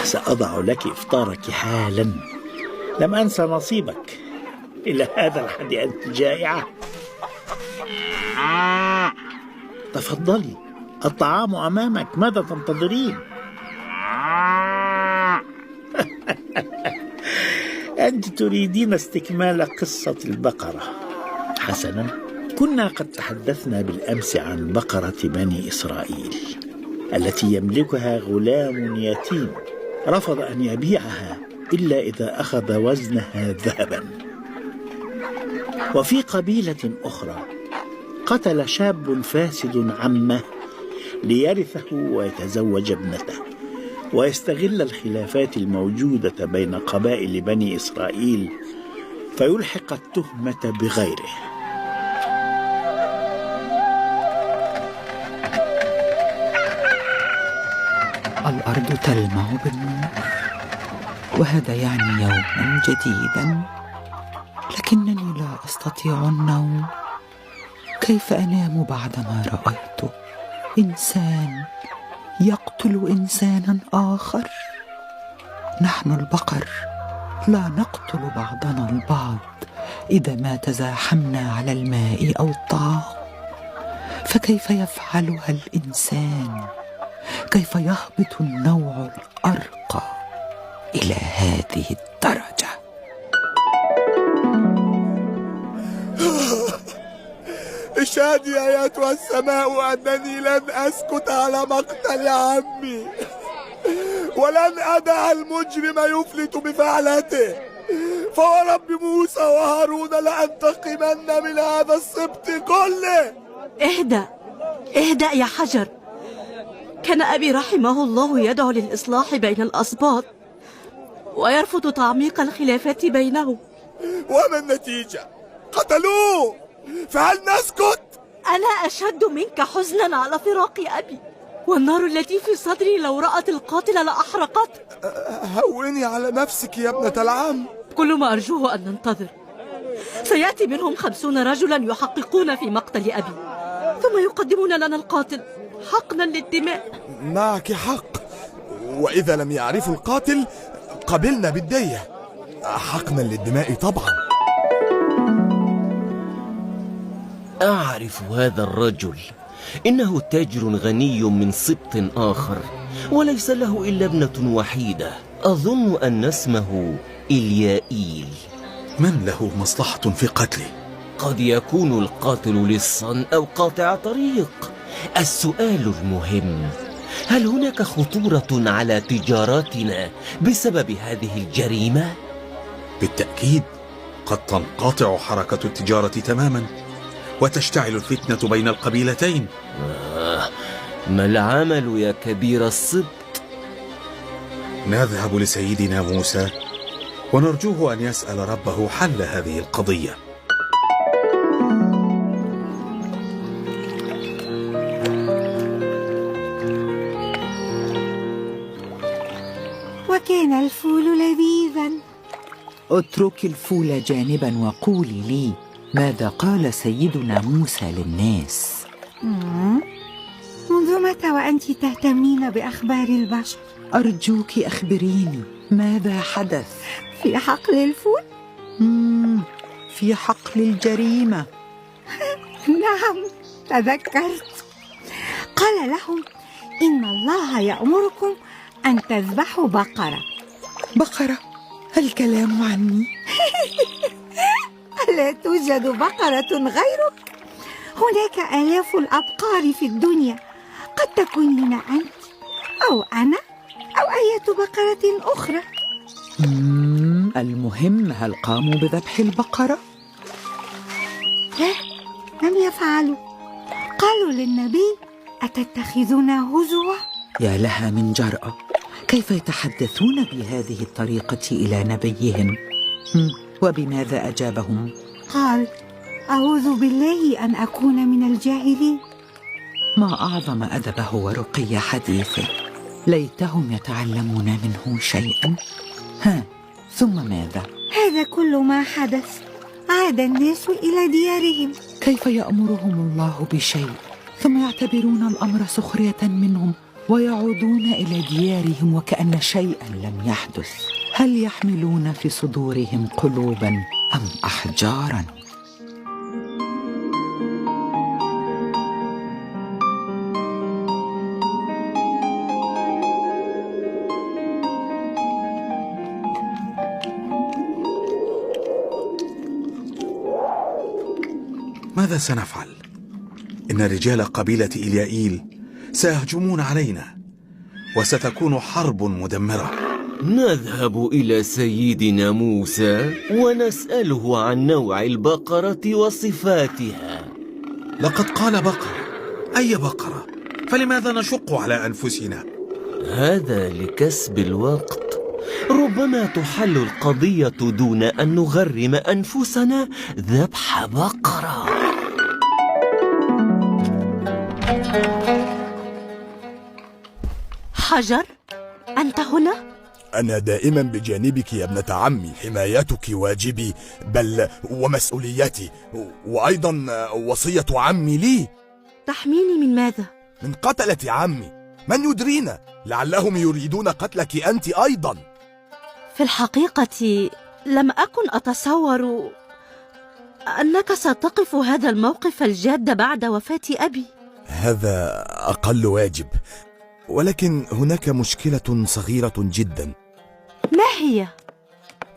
سأضع لك إفطارك حالا. لم أنسى نصيبك. إلى هذا الحد أنت جائعة؟ تفضلي، الطعام أمامك، ماذا تنتظرين؟ أنت تريدين استكمال قصة البقرة. حسنا، كنا قد تحدثنا بالأمس عن بقرة بني إسرائيل التي يملكها غلام يتيم رفض أن يبيعها إلا إذا أخذ وزنها ذهبا. وفي قبيلة أخرى قتل شاب فاسد عمه ليرثه ويتزوج ابنته، ويستغل الخلافات الموجودة بين قبائل بني إسرائيل فيلحق التهمة بغيره. الأرض تلمع بالنور، وهذا يعني يوما جديدا، لكنني لا أستطيع النوم. كيف أنام بعدما رأيت إنسان يقتل إنسانا آخر؟ نحن البقر لا نقتل بعضنا البعض إذا ما تزاحمنا على الماء أو الطعام، فكيف يفعلها الإنسان؟ كيف يهبط النوع الأرقى إلى هذه الدرجة؟ اشهدي أيتها السماء أنني لن أسكت على مقتل عمي، ولن أدع المجرم يفلت بفعلته، فورب موسى وهارون لأنتقمن من هذا السبط كله. اهدأ يا حجر. كان أبي رحمه الله يدعو للإصلاح بين الأسباط ويرفض تعميق الخلافات بينهم. وما النتيجة؟ قتلوه، فهل نسكت؟ أنا أشد منك حزنا على فراق أبي، والنار التي في صدري لو رأت القاتل لأحرقته. هوني على نفسك يا ابنة العم. كل ما أرجوه أن ننتظر. سيأتي منهم 50 رجلا يحققون في مقتل أبي، ثم يقدمون لنا القاتل حقنا للدماء. معك حق، وإذا لم يعرفوا القاتل قبلنا بالدية، حقنا للدماء طبعا. أعرف هذا الرجل، إنه تاجر غني من سبط آخر، وليس له إلا ابنة وحيدة، أظن أن اسمه إليائيل. من له مصلحة في قتله؟ قد يكون القاتل لصا أو قاطع طريق. السؤال المهم، هل هناك خطورة على تجاراتنا بسبب هذه الجريمة؟ بالتأكيد، قد تنقطع حركة التجارة تماما وتشتعل الفتنة بين القبيلتين. ما العمل يا كبير السبط؟ نذهب لسيدنا موسى ونرجوه أن يسأل ربه حل هذه القضية. وكان الفول لذيذا. اترك الفول جانبا وقولي لي، ماذا قال سيدنا موسى للناس؟ منذ متى وأنت تهتمين بأخبار البشر؟ أرجوك أخبريني، ماذا حدث؟ في حقل الفول؟ في حقل الجريمة. نعم، تذكرت. قال لهم إن الله يأمركم أن تذبحوا بقرة. بقرة؟ الكلام عني؟ لا توجد بقرة غيرك. هناك آلاف الأبقار في الدنيا، قد تكونين أنت أو أنا أو أي بقرة أخرى. المهم، هل قاموا بذبح البقرة؟ لا، لم يفعلوا. قالوا للنبي أتتخذنا هزوا؟ يا لها من جرأة، كيف يتحدثون بهذه الطريقة إلى نبيهم؟ وبماذا أجابهم؟ قال أعوذ بالله أن أكون من الجاهلين. ما أعظم أدبه ورقي حديثه، ليتهم يتعلمون منه شيئا. ثم ماذا؟ هذا كل ما حدث. عاد الناس إلى ديارهم. كيف يأمرهم الله بشيء ثم يعتبرون الأمر سخرية منهم ويعودون إلى ديارهم وكأن شيئا لم يحدث. هل يحملون في صدورهم قلوبا أم أحجارا؟ ماذا سنفعل؟ إن رجال قبيلة إليائيل سيهجمون علينا، وستكون حرب مدمرة. نذهب إلى سيدنا موسى ونسأله عن نوع البقرة وصفاتها. لقد قال بقرة. أي بقرة؟ فلماذا نشق على أنفسنا؟ هذا لكسب الوقت. ربما تحل القضية دون أن نغرم أنفسنا ذبح بقرة. حجر، أنت هنا؟ أنا دائما بجانبك يا ابنة عمي. حمايتك واجبي، بل ومسؤوليتي، وأيضا وصية عمي لي. تحميني من ماذا؟ من قتلة عمي. من يدرينا، لعلهم يريدون قتلك أنت أيضا. في الحقيقة لم أكن أتصور أنك ستقف هذا الموقف الجاد بعد وفاة أبي. هذا أقل واجب، ولكن هناك مشكلة صغيرة جدا. ما هي؟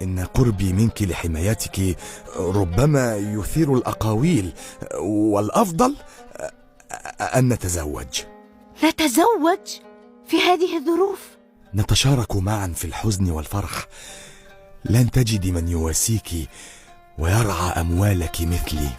إن قربي منك لحمايتك ربما يثير الأقاويل، والأفضل أن نتزوج. نتزوج في هذه الظروف؟ نتشارك معا في الحزن والفرح. لن تجدي من يواسيك ويرعى أموالك مثلي.